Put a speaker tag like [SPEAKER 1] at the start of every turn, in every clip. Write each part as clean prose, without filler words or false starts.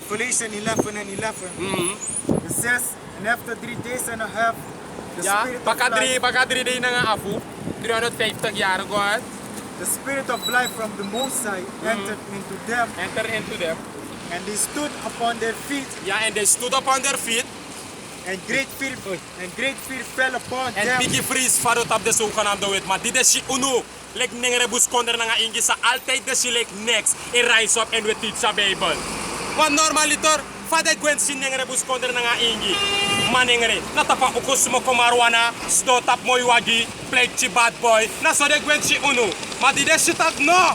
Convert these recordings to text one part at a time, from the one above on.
[SPEAKER 1] Revelation 11 and 11. It says, and after 3 days and a half, the spirit of life,
[SPEAKER 2] baka 3 days na nga afu. 350 jaar, go ahead.
[SPEAKER 1] the spirit of life from the Most High entered into them,
[SPEAKER 2] Enter into them.
[SPEAKER 1] and they stood upon their feet,
[SPEAKER 2] Ja, and they stood upon their feet.
[SPEAKER 1] and great fear fell upon
[SPEAKER 2] En
[SPEAKER 1] them.
[SPEAKER 2] bigi freeze farot op de zogenaamde wet. Maar dit is si uno. Lek nengere bus konder na nga ingi sa altijd de si lek next. In rise up en we teach sa Bible. Want normaliter, fade gwen si nengere bus konder na nga ingi. Manengere, natapa ukus mo komarwana, sto tap moy wagi, play chi bad boy. Na so de gwen si uno. Maar dit is si tak no.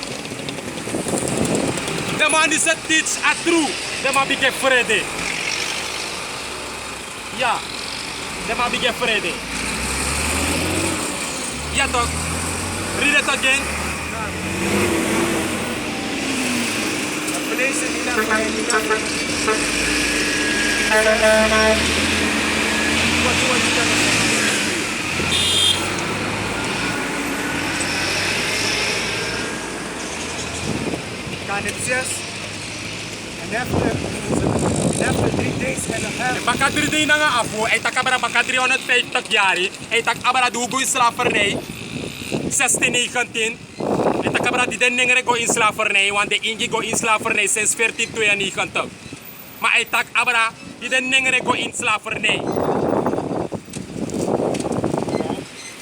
[SPEAKER 2] De man is a teach a true. De man bige vrede. Ja. De man bige vrede. Ja toch? Read it again.
[SPEAKER 1] Revelation 11 and 11. What you want to tell us? And it says, and after 3 days and a half,
[SPEAKER 2] Baka 3 days na nga afu, ay takabara baka 350 yari, ay takabara dugo in slavernij, 1619, ay takabara di den nengere go in slavernij, want de ingi go in slavernij sinds 1492. Maar ay takabara di den nengere go in slavernij.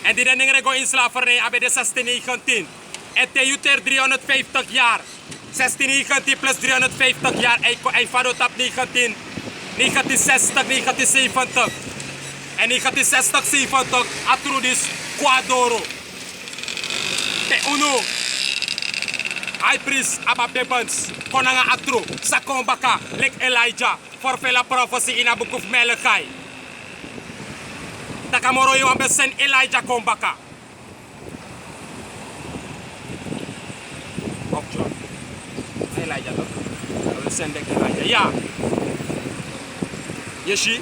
[SPEAKER 2] En die den nengere go in slavernij abe de 1619. En te juter 350 jaar. 1619 plus 350 jaar, hij vadot op 1960, 1970. En 1960, 70, atrudis quadoro. Te uno, high priest ababebans, konanga atru, sakombaka, lek Elijah, forfela prophecy in a book of Malachi. Takamoro yo ambesen Elijah kombaka. Okay. Elijah toch? We zijn denk Elijah. Ja. Je ziet.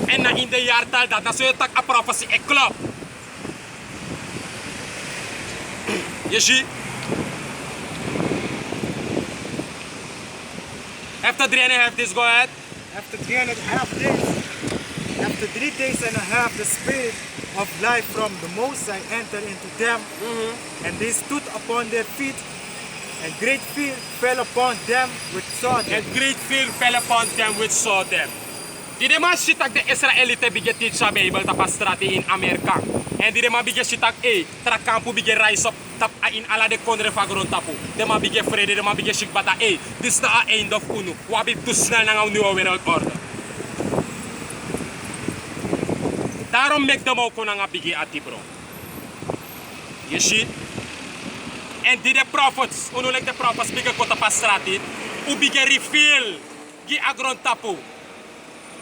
[SPEAKER 2] En na in de jaartal dat, dan zul je tak a prophecy e klop. Je ziet. After 3.5 days, go ahead.
[SPEAKER 1] after 3 days and a half, the spirit of life from the Most High entered into them, and they stood upon their feet, and great fear fell upon them which saw them.
[SPEAKER 2] And great fear fell upon them which saw them. Di de man sitak de Israelite bigge teach sa Bible tapa strati in Amerika. En di de man bigge sitak tra kampu bigge rise up tap in ala de kondre fagron tapu. De man bigge vrede, de man bigge sik bata this na a end of unu. Wabi too snel na nga nieuwe world order. Daarom mek de mo ko na nga bigge ati bro. You see? En die de prophets, unu like de prophets bigge ko tapa strati, u bigge reveal gi agron tapu.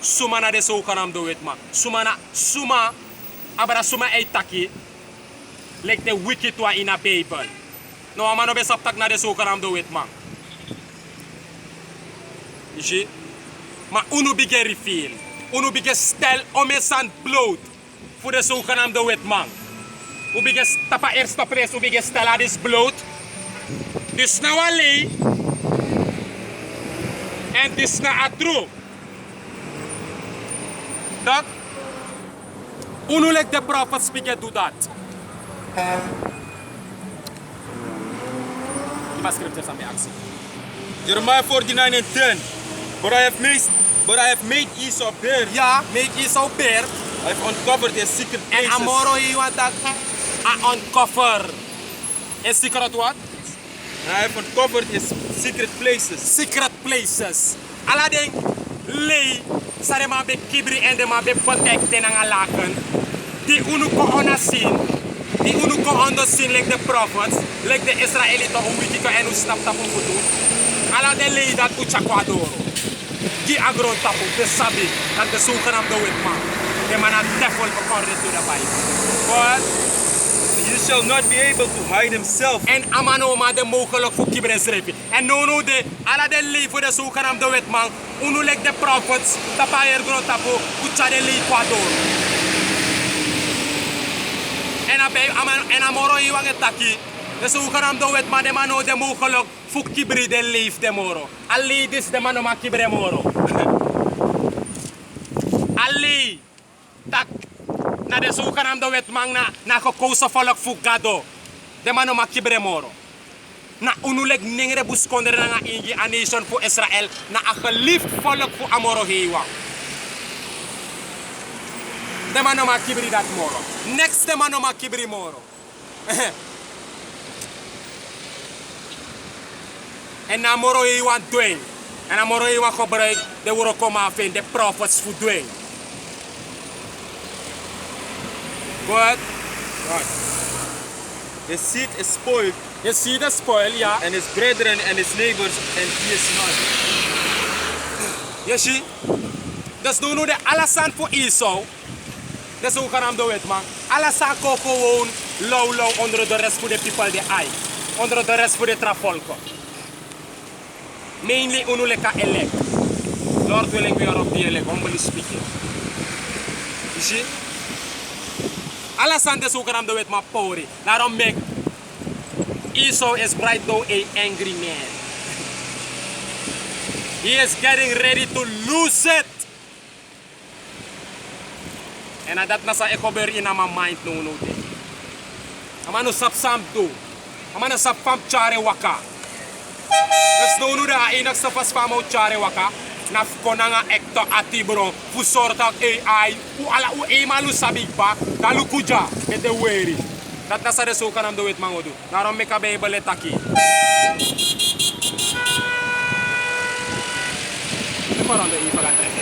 [SPEAKER 2] Suma na de so kanam do it man. Suma abara suma ay taki like the wicked one in a Bible. No amano be saptak na de so kanam do it man. You see? Ma unu bige reveal. Unu bige stel omesan blood voor de so kanam do it man. U bige tapa eerste pres u bige stel this blood. This na wali. And this na a true. Dat? Unu like the prophets speak do that. Give us scriptures aan mij actie.
[SPEAKER 3] Jeremiah 49 and 10. But I have made Esau bare.
[SPEAKER 2] Ja, make Esau bare.
[SPEAKER 3] I have uncovered his secret
[SPEAKER 2] En
[SPEAKER 3] places.
[SPEAKER 2] amoro you want that? A uncover. A secret what?
[SPEAKER 3] And I have uncovered his secret places.
[SPEAKER 2] Secret places. Alading lay sa de man be kibri en de man be protecten ang alaken. Die unu ko onasin. Die unu ko onderzien like the prophets, like the Israelite umwiki ko en u snap tapu futu. Ala de lay dat u chakwadoro. Gi agron tapu, de sabi, dat de zogenaamde witman. De man a devil according to the Bible. But
[SPEAKER 3] He shall not be able to hide himself.
[SPEAKER 2] en amano ma de mogelijk voor kibres repi. En no de ala de lay voor de zogenaamde witman. Unu like the prophets, tapayer gron tapu, ucha de lay kwadoro. En amoro iwang etaki. Dus hoe kan hem doen met man de mano de mogelijk fu kibri de leaf de moro. Ali dis de mano ma kibre moro. Ali tak na de sukanam do wet mang na ko kousa folok fu gado. De mano ma kibre moro. Na unuleg ningre buskondre na nga ingi a nation fu Israel na akalift folok fu amoro hiwa. De mano ma kibri dat moro. Next de mano ma kibri moro. En na moro hiwa doing. En na moro hiwa gebruik de woro koma fin de prophets fu doing. Good.
[SPEAKER 3] God. His seed is spoiled,
[SPEAKER 2] Je ziet de spoil, ja.
[SPEAKER 3] and his brethren and his neighbors, and he is not.
[SPEAKER 2] Je ziet. Dus doen we de alasan voor Esau. Dus hoe gaan we dat weten, man? Alasan ko gewoon low onder de rest voor de people die ai. Onder de rest voor de trafolko. Mainly unuleka elect. Lord willing we are of the elect, humbly speaking. You see? Alasan dus hoe gaan we dat weten, man? Pori. Daarom make Esau is right now a angry man. He is getting ready to lose it. En dat nasa ekober in my mind no de. Amano sap sam do. Amano sap fam chare waka. Dus no da inak sa pas fam chare waka. Na konanga ekto atibro fu sorta AI u ala u e malu sabigba dalu kuja met de weri. Dat nasa de so kanam do wet mangodu. Daarom me ka Bible taki. De parande i faga trefe.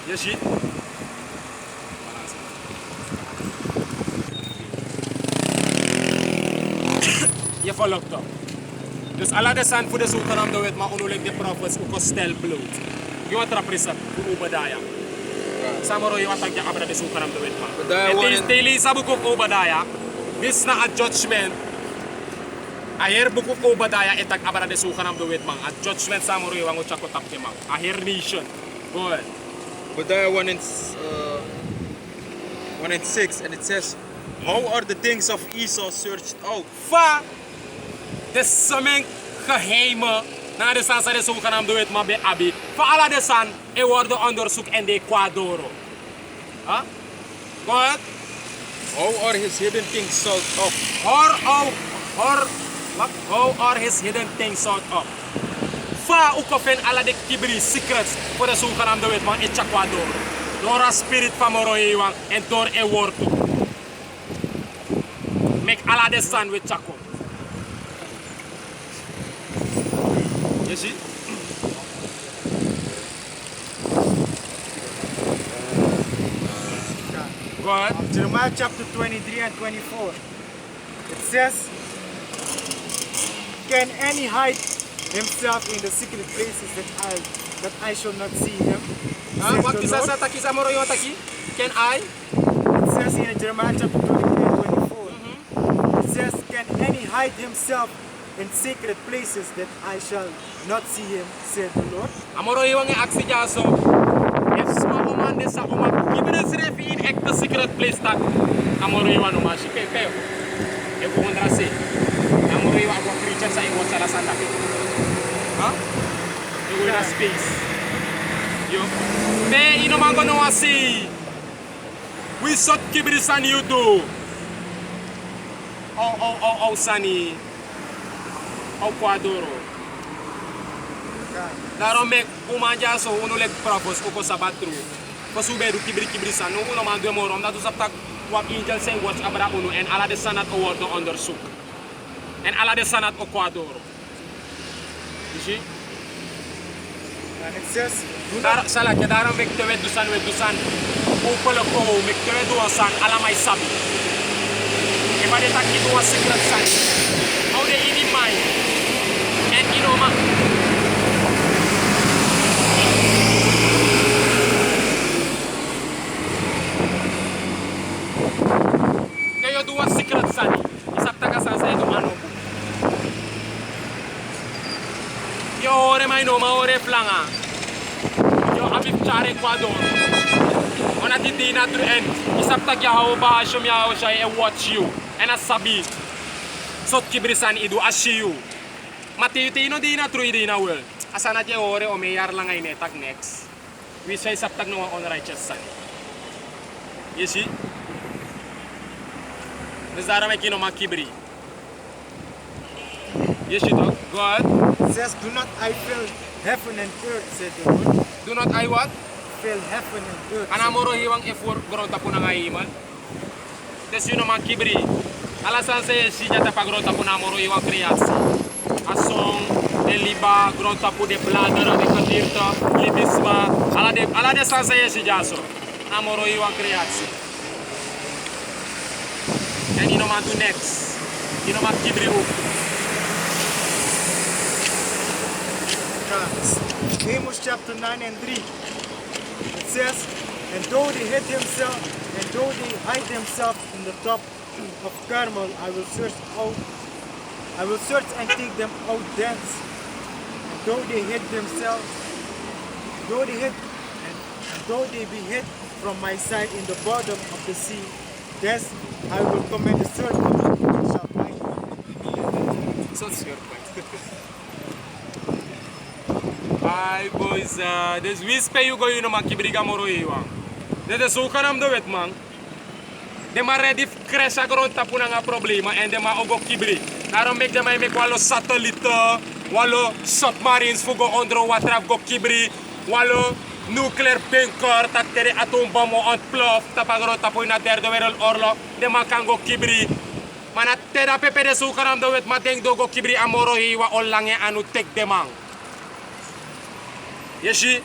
[SPEAKER 2] Je ziet. Je volgt toch. Dus alle de zand voor de zoeken om de wet, maar onnodig de prophets ook stel bloed. Je wat raprisa voor Obadiah. Samaro je wat je abra de zoeken om de wet, man. Het is daily sabu ook Obadiah. Dit is na a judgment. A her book of Obadiah etak abra de zoeken om de wet, man. A judgment Samaro je wango chako tapje, man. A her nation. Go ahead.
[SPEAKER 3] Obadiah 1 and 6, and it says, how are the things of Esau searched out?
[SPEAKER 2] Va de sameng geheime na de san sa de zogenaamd doet maar bij Abi. Va alla de san e worden onderzoek en de Ecuadoro. Huh? Go ahead.
[SPEAKER 3] How are his hidden things sought up?
[SPEAKER 2] How are his hidden things sought up? Va ook of in alla de kibri secrets voor de zogenaamde wet man in Ecuador. Door een spirit van Moroiwan en door een woord. Make alla de san with Chaco. You see? Go ahead.
[SPEAKER 1] Jeremiah chapter 23 and 24. It says, can any hide himself in the secret places that I shall not see him? Says
[SPEAKER 2] What
[SPEAKER 1] the
[SPEAKER 2] is
[SPEAKER 1] Lord.
[SPEAKER 2] that taki sa Moroiwan taki? Can I?
[SPEAKER 1] It says in Jeremiah chapter 23 and 24. It says, can any hide himself in secret places that I shall not see him, said the Lord?
[SPEAKER 2] Amoroiwan nga aksi jaso. If small woman de sa woman, even if it's in the secret place that Amoroiwan uma si pepe. E kundra se. Amoroiwan ako creature sa iwan sa lasanda. Huh? You in a space. Yo. Me inomango no asi. We shot kibri san you do. Oh, Sani. Oh, Quadoro. Daarom mek umanja so unuleg propos uko sabatru. Pasuberu kibri san no uno man demoro omdat us aptak wap angel sen watch abra unu en ala de sanat award no onderzoek. En ala de sanat o Quadoro. You see?
[SPEAKER 1] And it says,
[SPEAKER 2] Salak, daarom ik te wet dusan. Upele ko, ik te wet dusan, alamai sabi. If I tak itu was secret san. How they in mind. And you know, man. Kayo dua secret san. Isap taga sa itu ano. Yo ore mai no ma ore flanga. Yo abif chare Ecuador. Ona titina to end. Isap taga how ba shom ya o shay watch you. And a sabi. Sot kibrisan idu ashiyu. Mati tino di na true di na well. Asana je ore o mayar lang ay netak next. We say saptag no on righteous san. You see? Nizara may kino makibri. Yes, you talk. Go ahead.
[SPEAKER 1] It says, do not I fill heaven and earth, said the Lord.
[SPEAKER 2] Do not I what?
[SPEAKER 1] Fill heaven and earth.
[SPEAKER 2] Anamoro hiwang effort grota po na iman. Des yun naman kibri. Alasan sa si jata pa grota po na moro hiwang kreasi. Asong deliba grota po de bladder de kadirta libisma. Ala de san sa si jaso. Namoro hiwang kreasi. And you know man do next. You know man kibri up.
[SPEAKER 1] Amos chapter 9 and 3. It says, and though they hid himself, and though they hide themselves in the top of Carmel, I will search and take them out thence. And though they hid themselves, though they hid, and though they be hid from my sight in the bottom of the sea, thence I will command the serpent and shall bite them.
[SPEAKER 2] So serpent. Ay boys, des wispe you go you no man kibriga moro iwa. De suka nam do wet man. De ma ready crash agronta puna nga problema and de ma ogo kibri. Daarom make dem make walo satellite, walo submarines fugo underwater go kibri, walo nuclear bunker tak tere atombom ontplof tapagronta po na derde wereldoorlog de ma kan go kibri. Mana teda pepe de suka nam do wet ma deng do go kibri amoro iwa olange anu tek de man. Yeshi,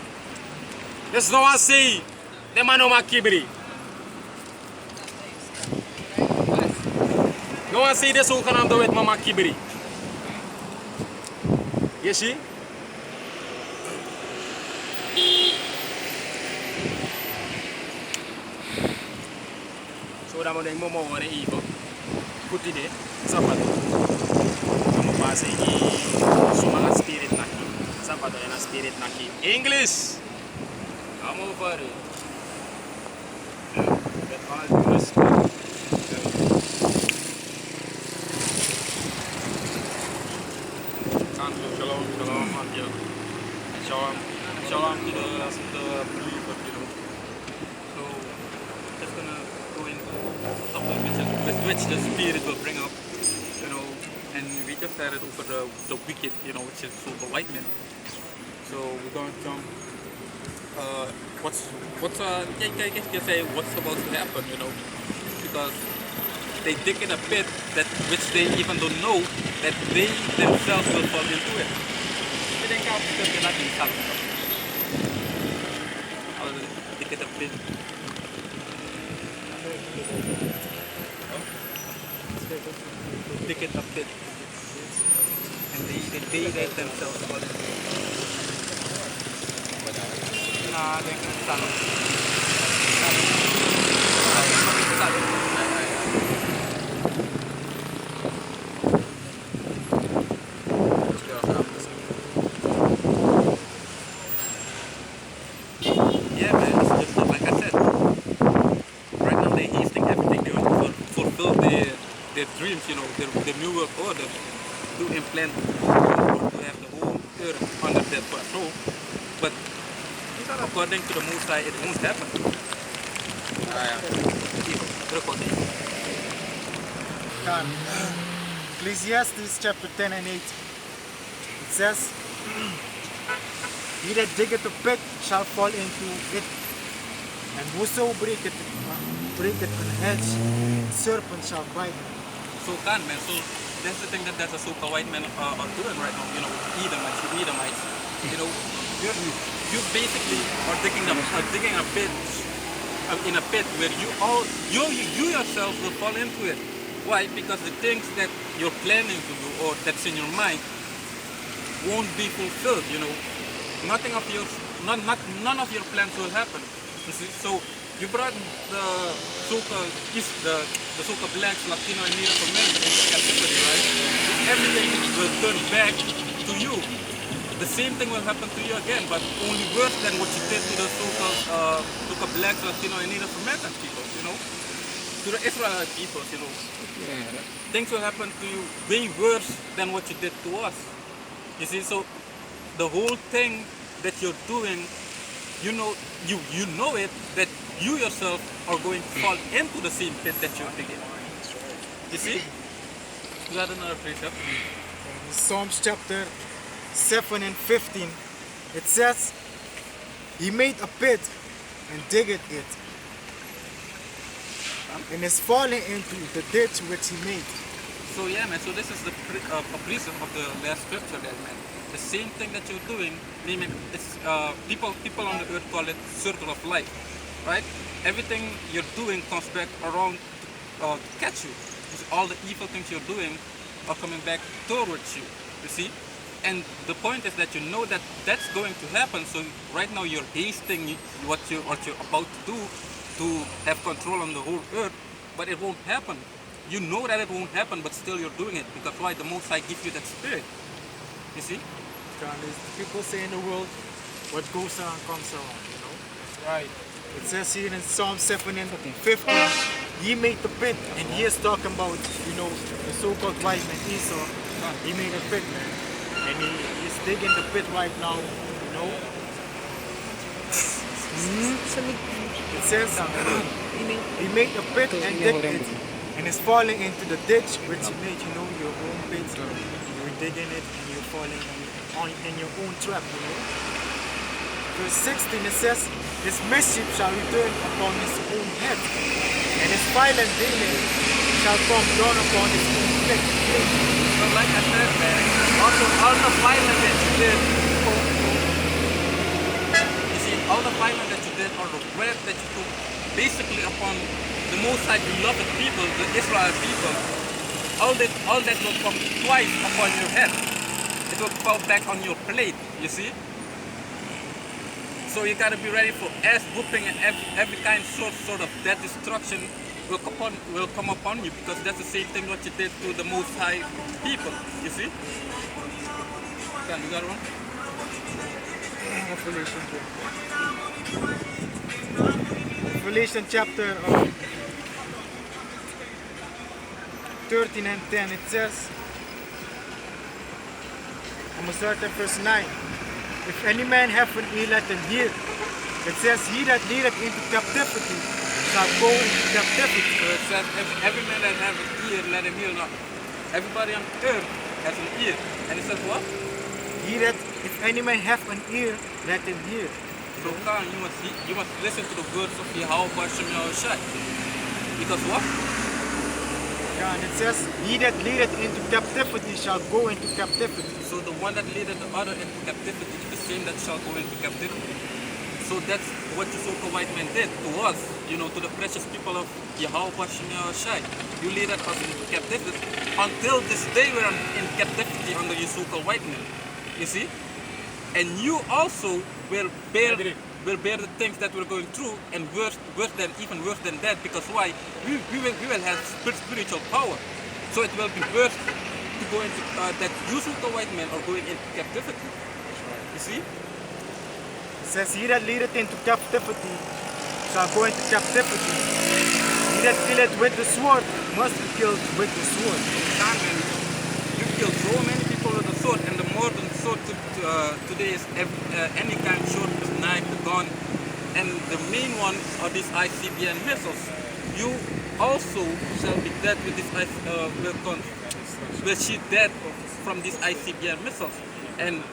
[SPEAKER 2] there's no one say, the man no kibri. No one say this who can do it, mama kibri. Yeshi? So da mo deng mo ore ibo. Puti de, sapato. Kamu base i sumanga spirit na. Sapato na spirit naki English. I'm over it. With all due respect. Shalom, shalom, shalom to the believer, you know. So, just gonna go into a topic which the spirit will bring up, you know. And we just had it over the wicked, you know, which is super white men. So we're going to jump. I guess you can say what's supposed to happen, you know, because they dig in a pit that which they even don't know that they themselves will fall into it. They think out because they're not inside. How do they dig in a pit? Dig in a pit. And they themselves fall into it. Nah, they can stand. Yeah, man, it's just like I said. Right now they're hasting everything they want to fulfill their dreams, you know, their new world order, to implant, to have the whole earth under their control. But according to the Most High, it won't happen.
[SPEAKER 1] Ecclesiastes chapter 10 and 8. It says, he that diggeth a pit shall fall into it, and whoso breaketh an hedge, serpent shall bite him.
[SPEAKER 2] So man, so that's the thing that a super white men are doing right now, you know, Edomites, you know,
[SPEAKER 4] you basically are digging a pit in a pit where you yourself will fall into it. Why? Because the things that you're planning to do or that's in your mind won't be fulfilled. You know, nothing of your none of your plans will happen. You see? So you brought the so-called blacks, Latino, and Native American into captivity, right? Everything will turn back to you. The same thing will happen to you again, but only worse than what you did to the so-called blacks, Latino, and Native American people, you know? To the Israelite people, you know? Things will happen to you way worse than what you did to us. You see, so the whole thing that you're doing, you know it, that you yourself are going to fall into the same pit that you're digging. You see? You got another precept?
[SPEAKER 1] In Psalms chapter 7 and 15, it says, He made a pit and digged it, and is falling into the ditch which He made.
[SPEAKER 4] So yeah, man, so this is the precept of the last scripture there, man. The same thing that you're doing, it's, people on the earth call it circle of life, right? Everything you're doing comes back around to catch you. All the evil things you're doing are coming back towards you, you see? And the point is that you know that that's going to happen, so right now you're hasting what you're about to do to have control on the whole earth, but it won't happen. You know that it won't happen, but still you're doing it, because why? The Most High gives you that spirit, you see?
[SPEAKER 1] People say in the world, what goes around comes around, you know?
[SPEAKER 2] That's right.
[SPEAKER 1] It says here in Psalm 7 and 15, He made the pit, and He is talking about, you know, the so-called white man Esau. He made a pit, man, and he's digging the pit right now, you know. It says He made a pit and digged it, and is falling into the ditch which He made, you know, your own pit. You're digging it, and you're falling in your own trap, you know. Verse 16, it says, His mischief shall return upon His own head, and His violent dealing shall come down upon His own neck.
[SPEAKER 4] So like I said, man, also all the violence that you did, you see, all the violence that you did, or the wrath that you took, basically upon the Most High beloved people, the Israel people, all that will come twice upon your head. It will fall back on your plate, you see? So you gotta be ready for ass whooping and every kind sort of that destruction will come upon you, because that's the same thing what you did to the Most High people, you see? Yeah, you got one?
[SPEAKER 1] Revelation chapter 13 and 10, it says, I'm going to start at verse 9. If any man have an ear, let him hear. It says, He that leadeth into captivity shall go into captivity.
[SPEAKER 4] So it says, every man that have an ear, let him hear. Now, everybody on earth has an ear. And it says what?
[SPEAKER 1] If any man have an ear, let him hear.
[SPEAKER 4] So Khan, you must listen to the words of Yahweh Hashem Yahushai. Because what?
[SPEAKER 1] Yeah, and it says, He that leadeth into captivity shall go into captivity.
[SPEAKER 4] So the one that leadeth the other into captivity is the same that shall go into captivity. So that's what the so-called white man did to us, you know, to the precious people of Yahweh Hashem Yahushai. You leaded us into captivity. Until this day we're in captivity under your so-called white man. You see? And you also will bear the things that we're going through, and even worse than that, because why? We will have spiritual power. So it will be worse to go into that you the white men are going into captivity. You see?
[SPEAKER 1] It says, He that leadeth into captivity shall go into captivity. He that killeth with the sword must be killed with the sword.
[SPEAKER 4] You kill so many people with the sword, and the modern sword today is any kind of sword, the knife, the gun, and the main one are these ICBM missiles. You also shall be dead with this will she dead from these ICBM missiles, and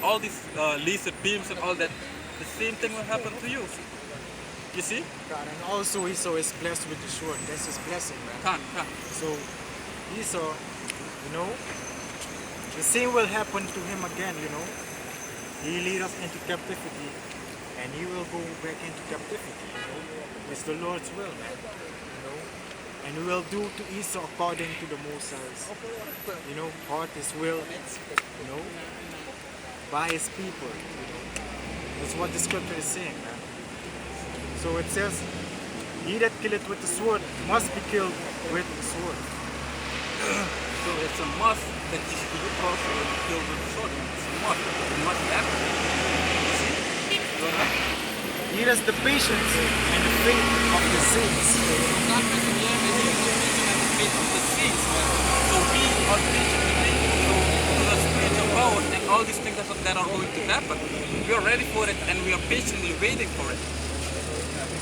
[SPEAKER 4] all these laser beams and all that. The same thing will happen to you. You see?
[SPEAKER 1] God, and also Esau is blessed with the sword. That's his blessing, man.
[SPEAKER 4] Can.
[SPEAKER 1] So Esau, you know, the same will happen to him again, you know. He lead us into captivity, and he will go back into captivity. It's the Lord's will, man. And we will do to Esau according to the Most High's, heart, his will, by his people. That's what the scripture is saying, man. So it says, he that killeth with the sword must be killed with the sword.
[SPEAKER 4] So it's a must that you also will be killed with the sword. It's a must. It must happen. You see? You're right.
[SPEAKER 1] He has the patience and the faith of the saints.
[SPEAKER 4] God mentioned, yeah, man, he is the patient and the faith of the saints, man. So we are patiently waiting for the spiritual power and all these things that are going to happen. We are ready for it and we are patiently waiting for it.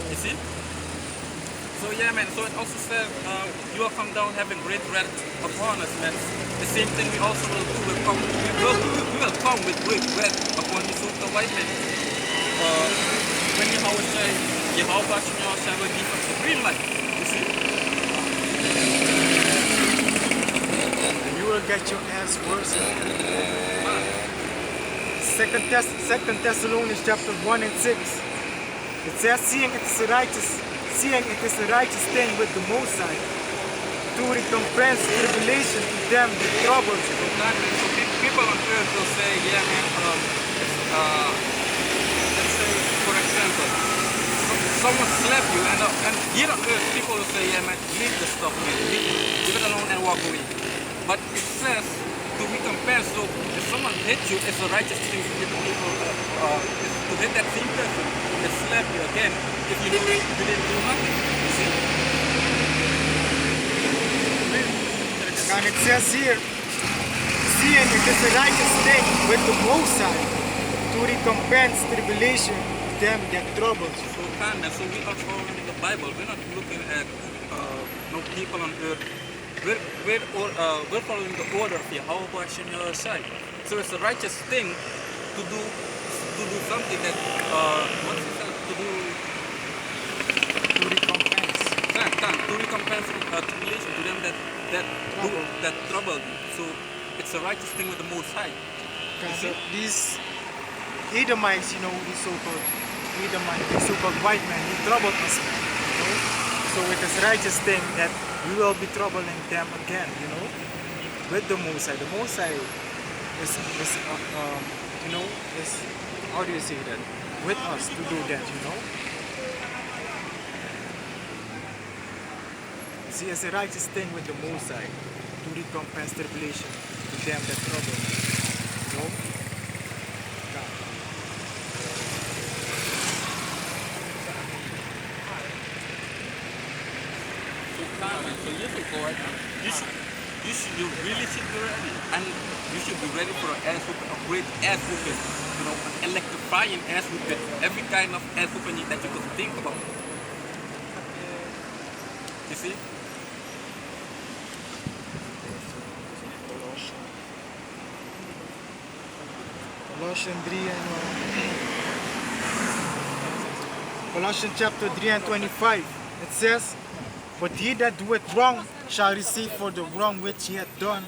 [SPEAKER 4] You see? So yeah, man, so it also says, you will come down having great wrath upon us, man. The same thing we also will do. We will come with great wrath upon the souls of white men. When Yahweh says, Yahweh shall give us the green light, you see?
[SPEAKER 1] And you will get your ass worse. Second Thessalonians chapter 1 and 6. It says, seeing it is a righteous thing with the Most High to recompense tribulation to them that troubles you.
[SPEAKER 4] Exactly. So people on earth will say, yeah, man, let's say, for example, someone slapped you, and here on earth, people will say, yeah, man, leave the stuff, man, leave it alone and walk away. But it says to recompense. So if someone hits you, it's a righteous thing to hit people, to hit that same person that slapped you again, if you know you didn't do nothing. You see?
[SPEAKER 1] And it says here, seeing it is a righteous thing with the Most High to recompense tribulation to them that troubles you.
[SPEAKER 4] So so we are following the Bible. We're not looking at no people on earth. We're following the order of Yahweh Hashem Yahweh. So it's a righteous thing to do something that what's it called? To recompense tribulation to them that troubled you. So it's a righteous thing with the Most High.
[SPEAKER 1] So these Edomites, these so-called Edomites, these so-called white men, they troubled us, So it is righteous thing that we will be troubling them again, with the Most High. The Most High is how do you say that? With us to do that, See, it's a righteous thing with the Most High to recompense tribulation to them that trouble,
[SPEAKER 4] So you should go right now. You really should be ready, and you should be ready for an ass whooping, a great ass whooping, an electrifying ass whooping, every kind of ass whooping that you could think about. You see?
[SPEAKER 1] Colossians 3 and Colossians chapter 3 and 25. It says, but he that doeth wrong shall receive for the wrong which he hath done,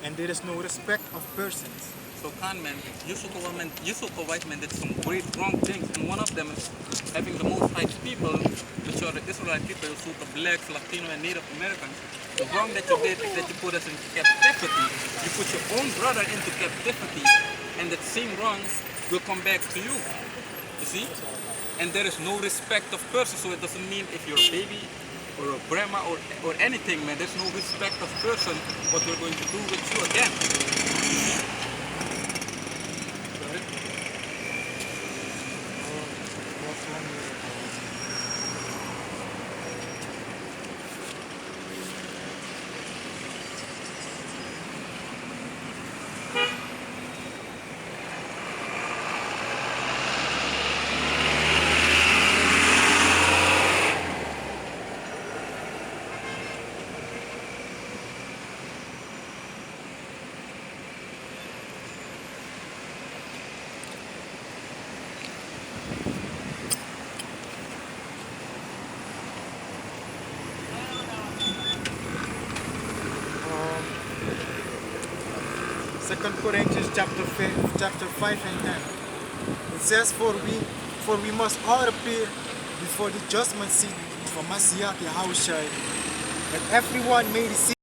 [SPEAKER 1] and there is no respect of persons.
[SPEAKER 4] So man, Yusufa white man did some great wrong things, and one of them is having the Most High people, which are the Israelite people, so the blacks, Latino, and Native Americans. The wrong that you did is that you put us in captivity. You put your own brother into captivity, and that same wrong will come back to you. You see? And there is no respect of person, so it doesn't mean if you're a baby or a grandma or anything, man, there's no respect of person what we're going to do with you again.
[SPEAKER 1] Second Corinthians chapter 5 and 10. It says, for we must all appear before the judgment seat of Mashiach Yahushua, that everyone may receive